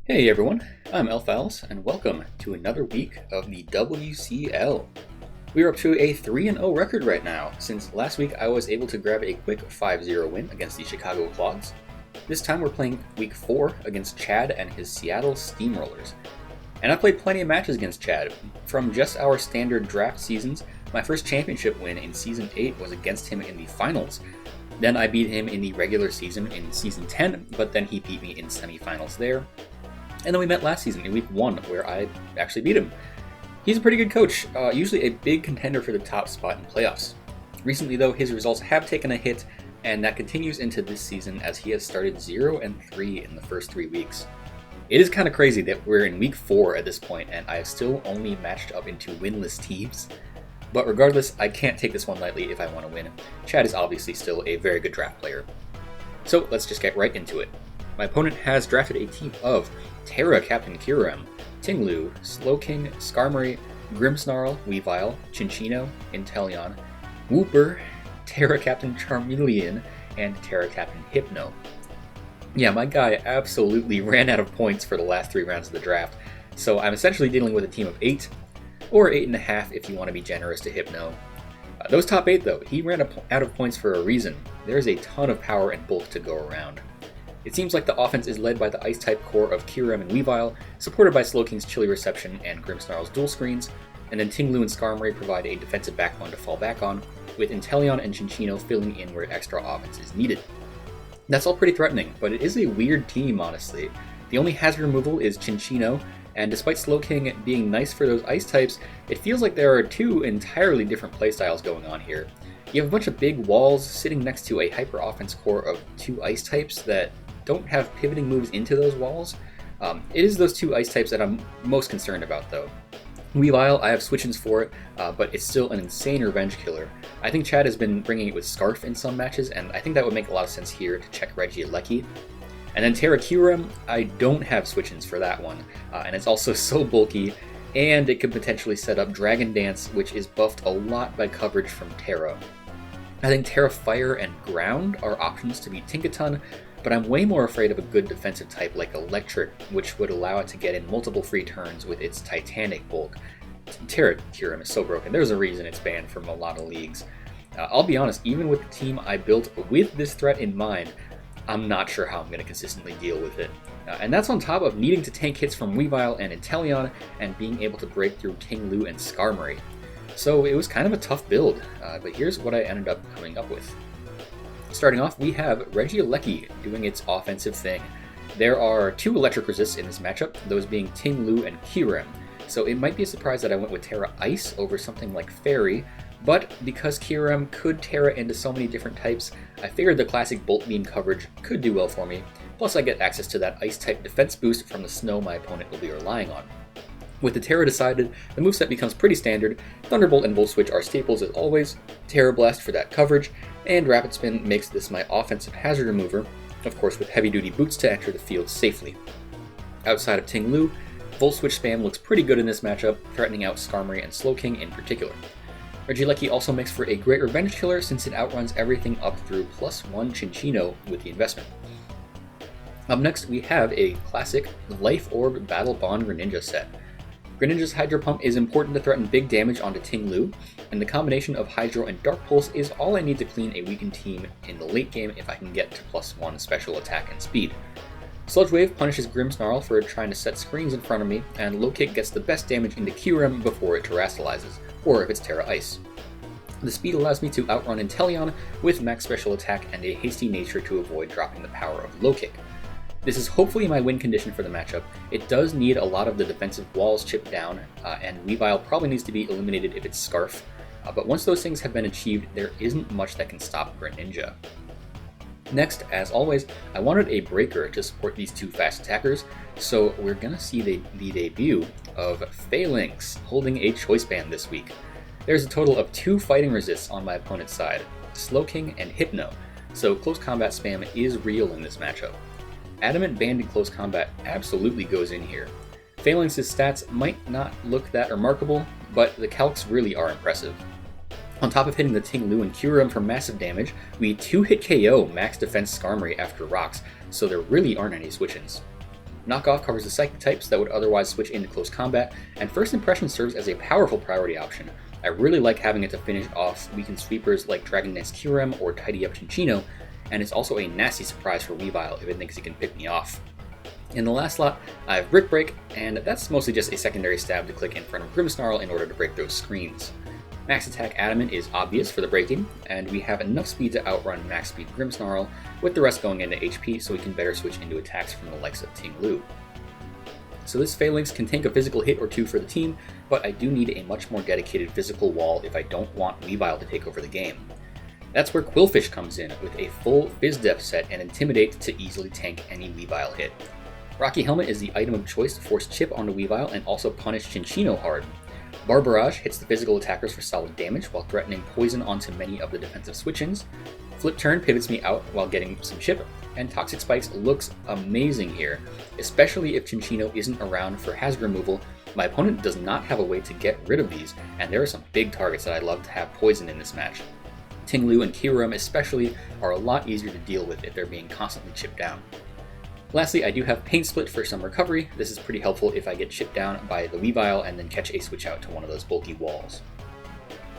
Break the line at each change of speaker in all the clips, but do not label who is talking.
Hey everyone, I'm Elfals, and welcome to another week of the WCL. We're up to a 3-0 record right now, since last week I was able to grab a quick 5-0 win against the Chicago Clogs. This time we're playing week 4 against Chad and his Seattle Steamrollers. And I played plenty of matches against Chad. From just our standard draft seasons, my first championship win in Season 8 was against him in the finals. Then I beat him in the regular season in Season 10, but then he beat me in semifinals there. And then we met last season in week 1, where I actually beat him. He's a pretty good coach, usually a big contender for the top spot in playoffs. Recently though, his results have taken a hit, and that continues into this season as he has started 0-3 in the first 3 weeks. It is kind of crazy that we're in week 4 at this point, and I have still only matched up into winless teams. But regardless, I can't take this one lightly if I want to win. Chad is obviously still a very good draft player. So let's just get right into it. My opponent has drafted a team of Terra Captain Kiram, Ting-Lu, Slowking, Skarmory, Grimmsnarl, Weavile, Chinchino, Inteleon, Wooper, Terra Captain Charmeleon, and Terra Captain Hypno. Yeah, my guy absolutely ran out of points for the last 3 rounds of the draft, so I'm essentially dealing with a team of 8, or 8.5 if you want to be generous to Hypno. Those top 8 though, he ran out of points for a reason. There's a ton of power and bulk to go around. It seems like the offense is led by the Ice-type core of Kiram and Weavile, supported by Slowking's chilly reception and Grimmsnarl's dual screens, and then Ting-Lu and Skarmory provide a defensive backbone to fall back on, with Inteleon and Chinchino filling in where extra offense is needed. That's all pretty threatening, but it is a weird team, honestly. The only hazard removal is Chinchino, and despite Slowking being nice for those Ice types, it feels like there are 2 entirely different playstyles going on here. You have a bunch of big walls sitting next to a hyper-offense core of 2 Ice types that don't have pivoting moves into those walls. It is those 2 Ice types that I'm most concerned about though. Weavile, I have switch-ins for it, but it's still an insane revenge killer. I think Chad has been bringing it with Scarf in some matches, and I think that would make a lot of sense here to check Regieleki. And then Terra Kiram, I don't have switch-ins for that one, and it's also so bulky, and it could potentially set up Dragon Dance, which is buffed a lot by coverage from Terra. I think Terra Fire and Ground are options to beat Tinkaton, but I'm way more afraid of a good defensive type like Electric, which would allow it to get in multiple free turns with its Titanic bulk. Terra Kiram is so broken, there's a reason it's banned from a lot of leagues. I'll be honest, even with the team I built with this threat in mind, I'm not sure how I'm going to consistently deal with it. And that's on top of needing to tank hits from Weavile and Inteleon, and being able to break through Ting-Lu and Skarmory. So it was kind of a tough build, but here's what I ended up coming up with. Starting off, we have Regieleki doing its offensive thing. There are 2 electric resists in this matchup, those being Ting-Lu and Kiram. So it might be a surprise that I went with Terra Ice over something like Fairy, but because Kiram could Terra into so many different types, I figured the classic Bolt Beam coverage could do well for me, plus I get access to that Ice-type defense boost from the snow my opponent will be relying on. With the Terra decided, the moveset becomes pretty standard. Thunderbolt and Volt Switch are staples as always, Terra Blast for that coverage, and Rapid Spin makes this my offensive hazard remover, of course with heavy-duty boots to enter the field safely. Outside of Ting-Lu, Volt Switch spam looks pretty good in this matchup, threatening out Skarmory and Slowking in particular. Regieleki also makes for a great revenge killer since it outruns everything up through +1 Chinchino with the investment. Up next, we have a classic Life Orb Battle Bond Greninja set. Greninja's Hydro Pump is important to threaten big damage onto Ting-Lu, and the combination of Hydro and Dark Pulse is all I need to clean a weakened team in the late game if I can get to +1 special attack and speed. Sludge Wave punishes Grimmsnarl for trying to set screens in front of me, and Low Kick gets the best damage into Kiram before it terastallizes, or if it's Terra Ice. The speed allows me to outrun Inteleon with max special attack and a hasty nature to avoid dropping the power of Low Kick. This is hopefully my win condition for the matchup. It does need a lot of the defensive walls chipped down, and Weavile probably needs to be eliminated if it's Scarf, but once those things have been achieved, there isn't much that can stop Greninja. Next, as always, I wanted a breaker to support these 2 fast attackers, so we're gonna see the debut of Phalanx holding a choice band this week. There's a total of 2 fighting resists on my opponent's side, Slowking and Hypno, so close combat spam is real in this matchup. Adamant Band in close combat absolutely goes in here. Phalanx's stats might not look that remarkable, but the calcs really are impressive. On top of hitting the Ting-Lu and Kiram for massive damage, we 2-hit KO max defense Skarmory after rocks, so there really aren't any switch-ins. Knockoff covers the psychic types that would otherwise switch into close combat, and First Impression serves as a powerful priority option. I really like having it to finish off weakened sweepers like Dragon Dance Kyurem or Tidy Up Chinchino, and it's also a nasty surprise for Weavile if it thinks it can pick me off. In the last slot, I have Brick Break, and that's mostly just a secondary stab to click in front of Grimmsnarl in order to break those screens. Max Attack Adamant is obvious for the breaking, and we have enough speed to outrun Max Speed Grimmsnarl, with the rest going into HP so we can better switch into attacks from the likes of Ting-Lu. So this Phalanx can tank a physical hit or two for the team, but I do need a much more dedicated physical wall if I don't want Weavile to take over the game. That's where Qwilfish comes in, with a full Fizz Depth set and Intimidate to easily tank any Weavile hit. Rocky Helmet is the item of choice to force Chip onto Weavile and also punish Chinchino hard. Barbarage hits the physical attackers for solid damage while threatening poison onto many of the defensive switch-ins. Flip Turn pivots me out while getting some chip, and Toxic Spikes looks amazing here, especially if Chinchino isn't around for hazard removal. My opponent does not have a way to get rid of these, and there are some big targets that I'd love to have poison in this match. Ting-Lu and Kyurem especially are a lot easier to deal with if they're being constantly chipped down. Lastly, I do have Paint Split for some recovery. This is pretty helpful if I get chipped down by the Weavile and then catch a switch out to one of those bulky walls.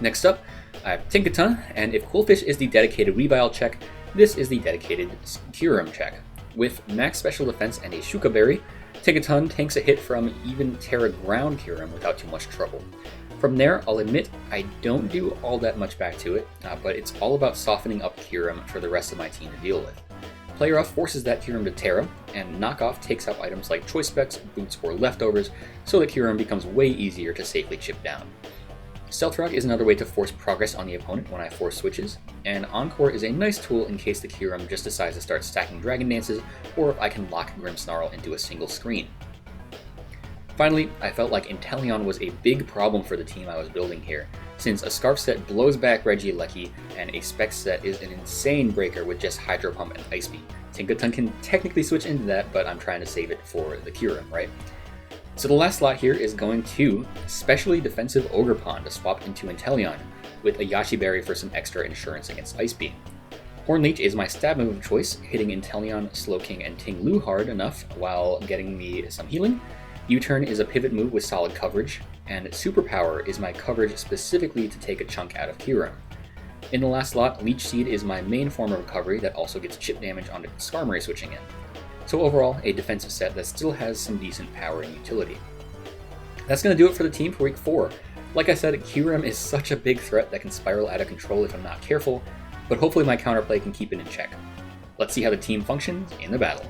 Next up, I have Tinkaton, and if Qwilfish is the dedicated Weavile check, this is the dedicated Kyurem check. With max special defense and a Shuka Berry, Tinkaton tanks a hit from even Terra Ground Kyurem without too much trouble. From there, I'll admit I don't do all that much back to it, but it's all about softening up Kyurem for the rest of my team to deal with. Player Off forces that Kyurem to Terra, and Knockoff takes out items like Choice Specs, Boots, or Leftovers, so that Kyurem becomes way easier to safely chip down. Stealth Rock is another way to force progress on the opponent when I force switches, and Encore is a nice tool in case the Kyurem just decides to start stacking Dragon Dances, or if I can lock Grimmsnarl into a single screen. Finally, I felt like Inteleon was a big problem for the team I was building here, since a Scarf set blows back Regieleki, and a Spec set is an insane breaker with just Hydro Pump and Ice Beam. Tinkaton can technically switch into that, but I'm trying to save it for the Kyurem, right? So the last slot here is going to Specially Defensive Ogerpon to swap into Inteleon, with a Yashi Berry for some extra insurance against Ice Beam. Horn Leech is my stab move of choice, hitting Inteleon, Slowking, and Ting-Lu hard enough while getting me some healing. U-Turn is a pivot move with solid coverage, and Superpower is my coverage specifically to take a chunk out of Kyurem. In the last slot, Leech Seed is my main form of recovery that also gets chip damage onto Skarmory switching in. So overall, a defensive set that still has some decent power and utility. That's going to do it for the team for week 4. Like I said, Kyurem is such a big threat that can spiral out of control if I'm not careful, but hopefully my counterplay can keep it in check. Let's see how the team functions in the battle.